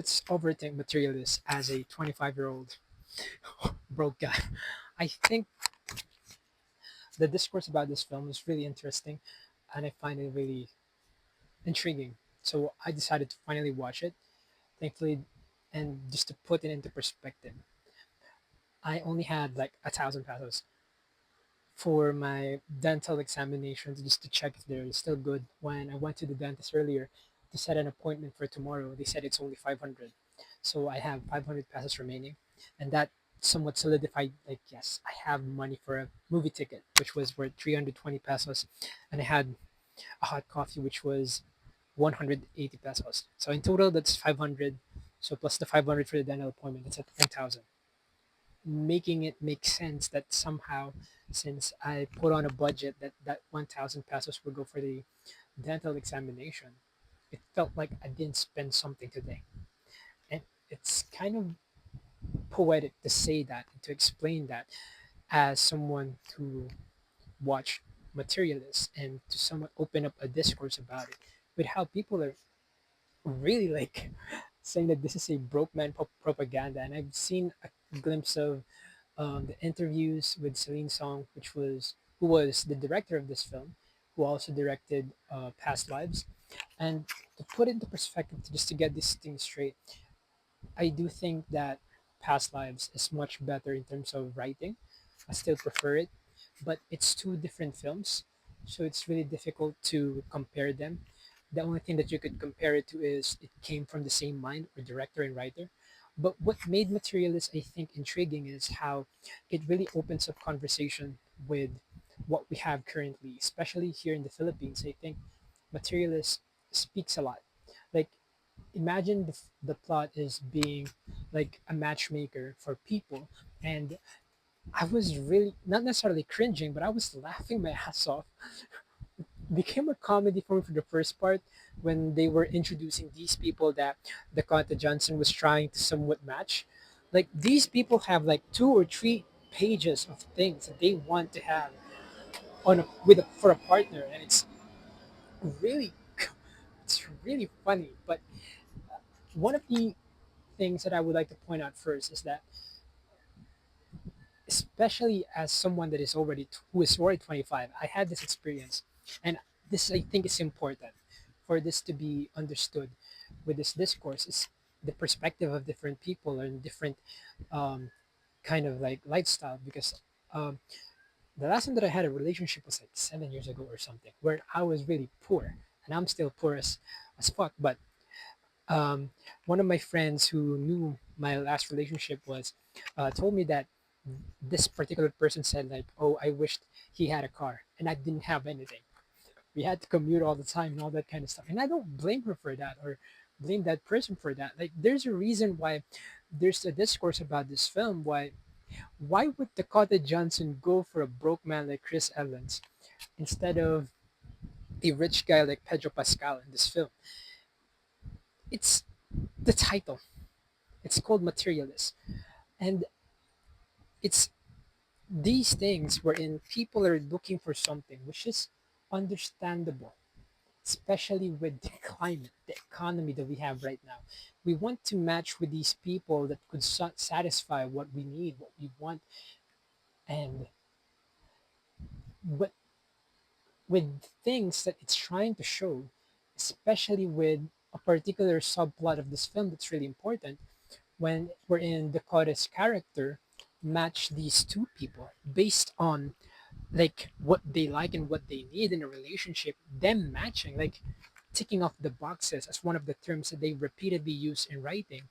Let's overthink materialists as a 25-year-old broke guy. I think the discourse about this film is really interesting and I find it really intriguing. So I decided to finally watch it, thankfully, and just to put it into perspective. I only had like 1,000 pesos for my dental examinations just to check if they're still good. When I went to the dentist earlier to set an appointment for tomorrow, they said it's only 500. So I have 500 pesos remaining, and that somewhat solidified like yes, I have money for a movie ticket, which was worth 320 pesos, and I had a hot coffee which was 180 pesos. So in total that's 500. So plus the 500 for the dental appointment, that's at 10,000, making it make sense that somehow, since I put on a budget that 1,000 pesos would go for the dental examination, it felt like I didn't spend something today. And it's kind of poetic to say that and to explain that as someone who watched Materialists and to somewhat open up a discourse about it with how people are really like saying that this is a broke man propaganda. And I've seen a glimpse of the interviews with Celine Song, who was the director of this film, who also directed Past Lives. And to put into perspective, just to get this thing straight, I do think that Past Lives is much better in terms of writing. I still prefer it, but it's two different films, so it's really difficult to compare them. The only thing that you could compare it to is it came from the same mind or director and writer. But what made Materialist, I think, intriguing is how it really opens up conversation with what we have currently, especially here in the Philippines. I think Materialist speaks a lot. Like imagine the plot is being like a matchmaker for people, and I was really not necessarily cringing, but I was laughing my ass off. Became a comedy for me for the first part when they were introducing these people that Dakota Johnson was trying to somewhat match. Like these people have like 2 or 3 pages of things that they want to have for a partner, and really it's really funny. But one of the things that I would like to point out first is that, especially as someone that is who is already 25, I had this experience, and this I think is important for this to be understood with this discourse is the perspective of different people and different um, kind of like lifestyle. Because um, the last time that I had a relationship was like 7 years ago or something, where I was really poor, and I'm still poor as fuck. But um, one of my friends who knew my last relationship was told me that this particular person said like, oh, I wished he had a car and I didn't have anything. We had to commute all the time and all that kind of stuff, and I don't blame her for that or blame that person for that. Like there's a reason why there's a discourse about this film. Why would Dakota Johnson go for a broke man like Chris Evans instead of a rich guy like Pedro Pascal in this film? It's the title. It's called Materialist, and it's these things wherein people are looking for something which is understandable, especially with the climate, the economy that we have right now. We want to match with these people that could satisfy what we need, what we want. And but with things that it's trying to show, especially with a particular subplot of this film that's really important, when we're in Dakota's character match these two people based on like what they like and what they need in a relationship, them matching, like ticking off the boxes as one of the terms that they repeatedly use in writing.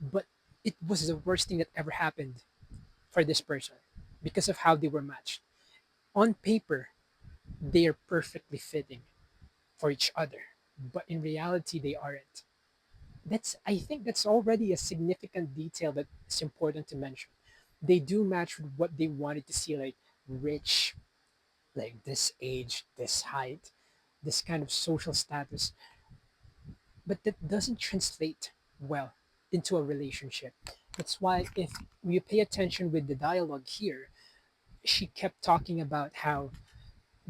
But it was the worst thing that ever happened for this person because of how they were matched. On paper, they are perfectly fitting for each other, but in reality, they aren't. I think that's already a significant detail that's important to mention. They do match with what they wanted to see, like rich, like this age, this height, this kind of social status, but that doesn't translate well into a relationship. That's why if you pay attention with the dialogue here, she kept talking about how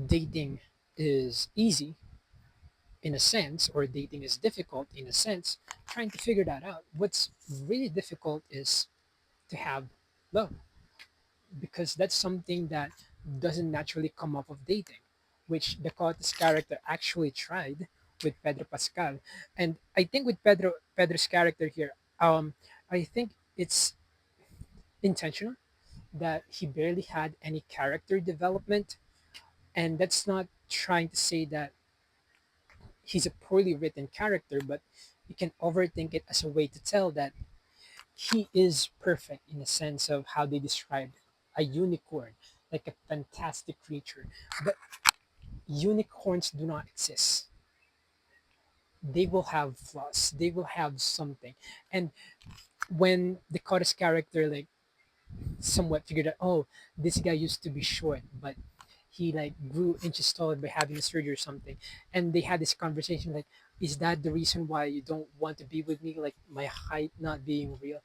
dating is easy, in a sense, or dating is difficult in a sense, trying to figure that out. What's really difficult is to have love, because that's something that doesn't naturally come off of dating, which Dakota's character actually tried with Pedro Pascal. And I think with Pedro's character here, I think it's intentional that he barely had any character development, and that's not trying to say that he's a poorly written character, but you can overthink it as a way to tell that he is perfect in the sense of how they described a unicorn, like a fantastic creature. But unicorns do not exist. They will have flaws. They will have something. And when Dakota's character like somewhat figured out, oh, this guy used to be short, but he like grew inches taller by having a surgery or something. And they had this conversation like, is that the reason why you don't want to be with me? Like my height not being real?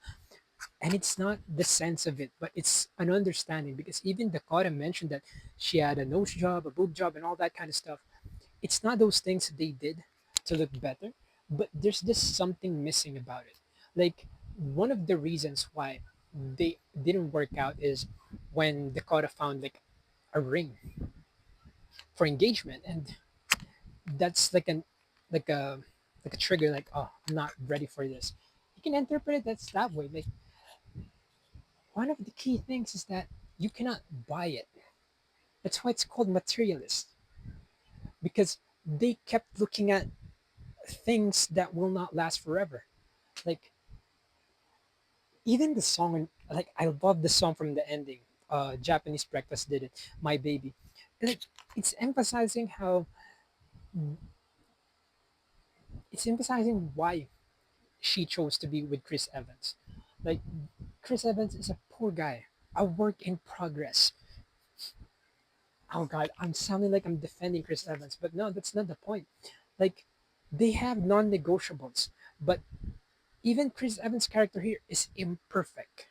And it's not the sense of it, but it's an understanding, because even Dakota mentioned that she had a nose job, a boob job, and all that kind of stuff. It's not those things they did to look better, but there's just something missing about it. Like one of the reasons why they didn't work out is when Dakota found like a ring for engagement, and that's like a like a trigger, like, oh, I'm not ready for this. You can interpret it that's that way. Like one of the key things is that you cannot buy it. That's why it's called materialist, because they kept looking at things that will not last forever. Like even the song, like I love the song from the ending. Japanese Breakfast did it, My Baby. Like it's emphasizing how it's emphasizing why she chose to be with Chris Evans. Like Chris Evans is a poor guy, a work in progress. Oh god, I'm sounding like I'm defending Chris Evans, but no, that's not the point. Like they have non-negotiables, but even Chris Evans' character here is imperfect.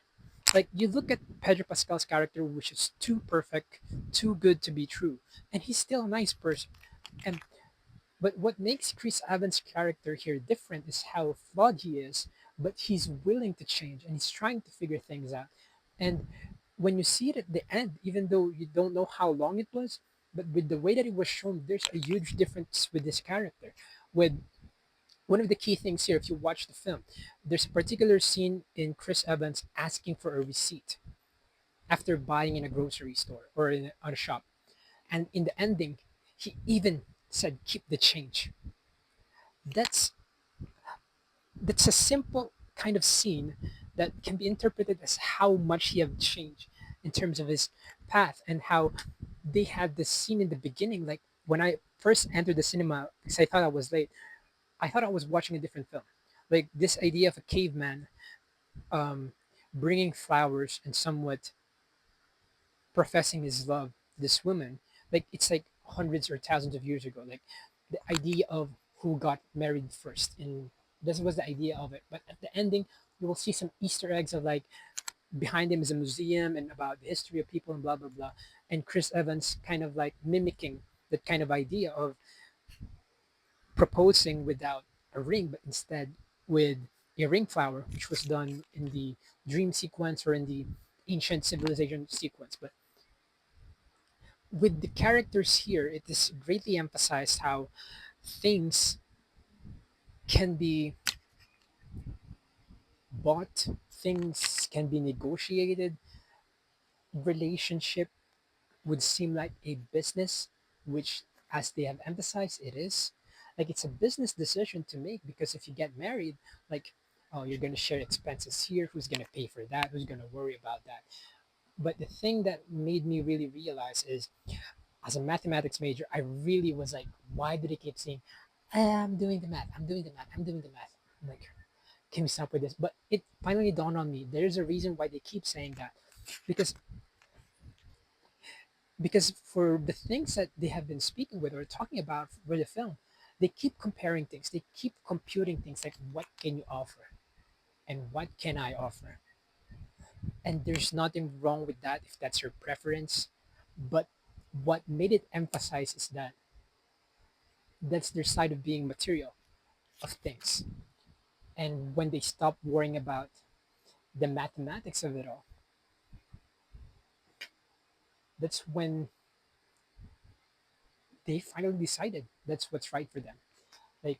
Like you look at Pedro Pascal's character, which is too perfect, too good to be true, and he's still a nice person. And but what makes Chris Evans' character here different is how flawed he is, but he's willing to change and he's trying to figure things out. And when you see it at the end, even though you don't know how long it was, but with the way that it was shown, there's a huge difference with this character. With one of the key things here, if you watch the film, there's a particular scene in Chris Evans asking for a receipt after buying in a grocery store or on a shop. And in the ending, he even said, keep the change. That's that's a simple kind of scene that can be interpreted as how much he have changed in terms of his path, and how they had this scene in the beginning. Like when I first entered the cinema, because I thought I was late, I thought I was watching a different film. Like this idea of a caveman um, bringing flowers and somewhat professing his love to this woman, like it's like hundreds or thousands of years ago. Like the idea of who got married first, and this was the idea of it. But at the ending, you will see some Easter eggs of like behind him is a museum and about the history of people and blah blah blah. And Chris Evans kind of like mimicking that kind of idea of proposing without a ring, but instead with a ring flower, which was done in the dream sequence or in the ancient civilization sequence. But with the characters here, it is greatly emphasized how things can be bought, things can be negotiated. Relationship would seem like a business, which, as they have emphasized, it is. Like it's a business decision to make, because if you get married, like, oh, you're going to share expenses here. Who's going to pay for that? Who's going to worry about that? But the thing that made me really realize is, as a mathematics major, I really was like, why do they keep saying, I'm doing the math, I'm doing the math, I'm doing the math? I'm like, can we stop with this? But it finally dawned on me. There's a reason why they keep saying that, because for the things that they have been speaking with or talking about with the film, they keep comparing things. They keep computing things like what can you offer and what can I offer, and there's nothing wrong with that if that's your preference. But what made it emphasize is that That's their side of being material of things. And when they stop worrying about the mathematics of it all, that's when they finally decided that's what's right for them. Like,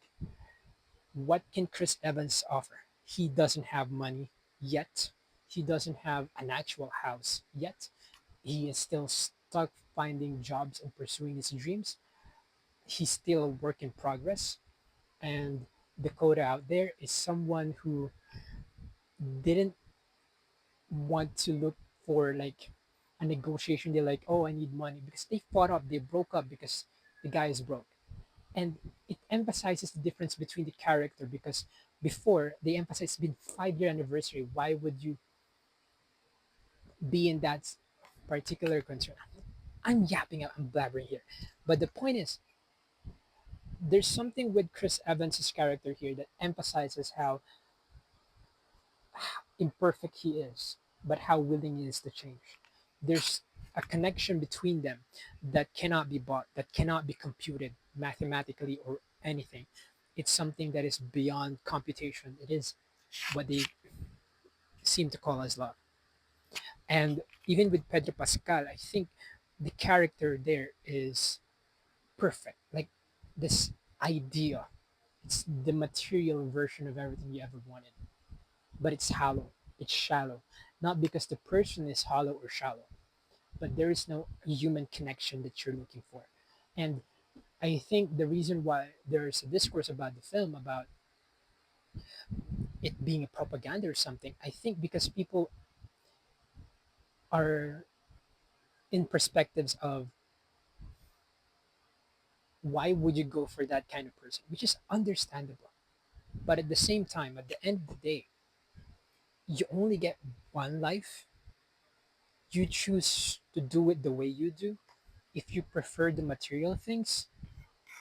what can Chris Evans offer? He doesn't have money yet. He doesn't have an actual house yet. He is still stuck finding jobs and pursuing his dreams. He's still a work in progress. And Dakota out there is someone who didn't want to look for like a negotiation. They're like, oh, I need money because they fought up, they broke up because the guy is broke. And it emphasizes the difference between the character because before they emphasized it's been 5 year anniversary. Why would you be in that particular concern? I'm yapping, I'm blabbering here. But the point is, there's something with Chris Evans's character here that emphasizes how imperfect he is, but how willing he is to change. There's a connection between them that cannot be bought, that cannot be computed mathematically or anything. It's something that is beyond computation. It is what they seem to call as love. And even with Pedro Pascal, I think the character there is perfect. Like this idea, it's the material version of everything you ever wanted, but it's hollow, it's shallow. Not because the person is hollow or shallow, but there is no human connection that you're looking for. And I think the reason why there's a discourse about the film, about it being a propaganda or something, I think because people are in perspectives of why would you go for that kind of person, which is understandable. But at the same time, at the end of the day, you only get one life. You choose to do it the way you do. If you prefer the material things,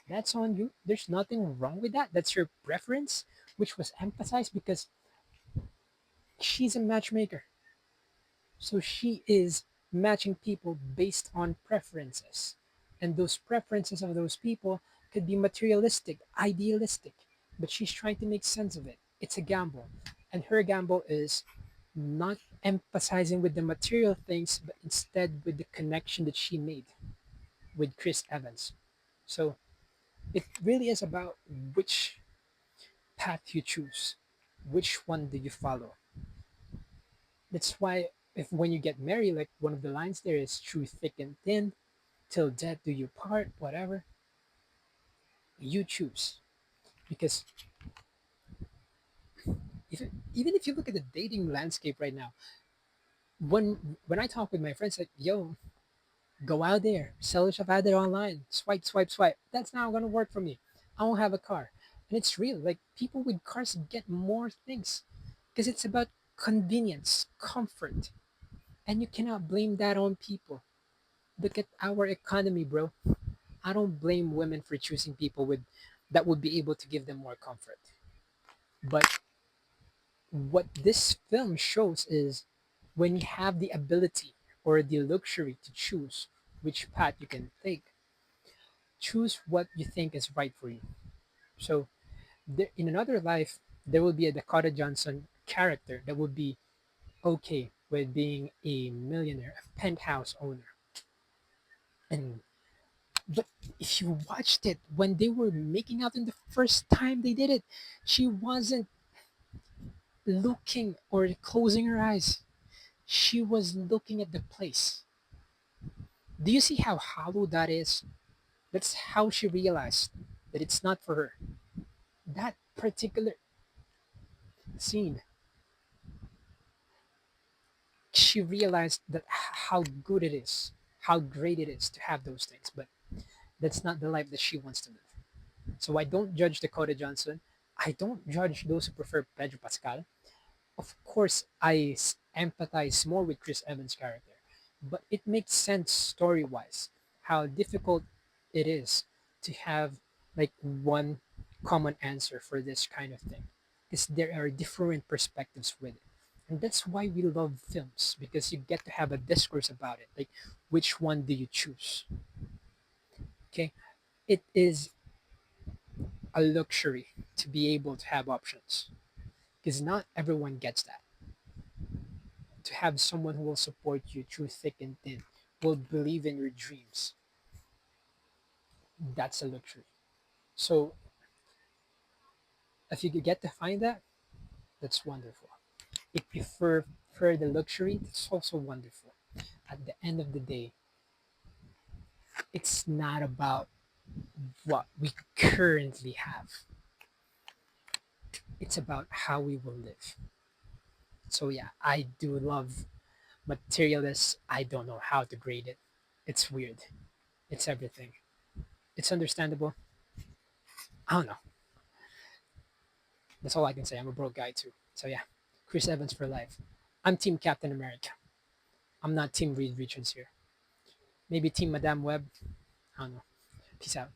that's on you. There's nothing wrong with that. That's your preference, which was emphasized because she's a matchmaker. So she is matching people based on preferences. And those preferences of those people could be materialistic, idealistic, but she's trying to make sense of it. It's a gamble. And her gamble is not emphasizing with the material things, but instead with the connection that she made with Chris Evans. So it really is about which path you choose, which one do you follow. That's why if when you get married, like one of the lines there is through thick and thin, till death do you part, whatever, you choose. Because if, even if you look at the dating landscape right now, when I talk with my friends, like, yo, go out there, sell yourself out there online, swipe, swipe, swipe. That's not gonna work for me. I don't have a car. And it's real. Like people with cars get more things because it's about convenience, comfort. And you cannot blame that on people. Look at our economy, bro. I don't blame women for choosing people with that would be able to give them more comfort. But what this film shows is when you have the ability or the luxury to choose which path you can take, choose what you think is right for you. So there, in another life, there will be a Dakota Johnson character that would be okay with being a millionaire, a penthouse owner. And but if you watched it when they were making out in the first time they did it, she wasn't looking or closing her eyes. She was looking at the place. Do you see how hollow that is? That's how she realized that it's not for her. That particular scene, she realized that how good it is, how great it is to have those things, but that's not the life that she wants to live. So I don't judge Dakota Johnson. I don't judge those who prefer Pedro Pascal. Of course, empathize more with Chris Evans' character, but it makes sense story wise how difficult it is to have like one common answer for this kind of thing because there are different perspectives with it. And that's why we love films because you get to have a discourse about it. Like, which one do you choose? Okay, it is. a luxury to be able to have options, because not everyone gets that. To have someone who will support you through thick and thin, will believe in your dreams, that's a luxury. So if you could get to find that, that's wonderful. If you prefer the luxury, that's also wonderful. At the end of the day, it's not about what we currently have, it's about how we will live. So yeah, I do love Materialists. I don't know how to grade it. It's weird. It's everything. It's understandable. I don't know. That's all I can say. I'm a broke guy too. So yeah, Chris Evans for life. I'm Team Captain America. I'm not Team Reed Richards here. Maybe Team Madame Web. I don't know. Peace out.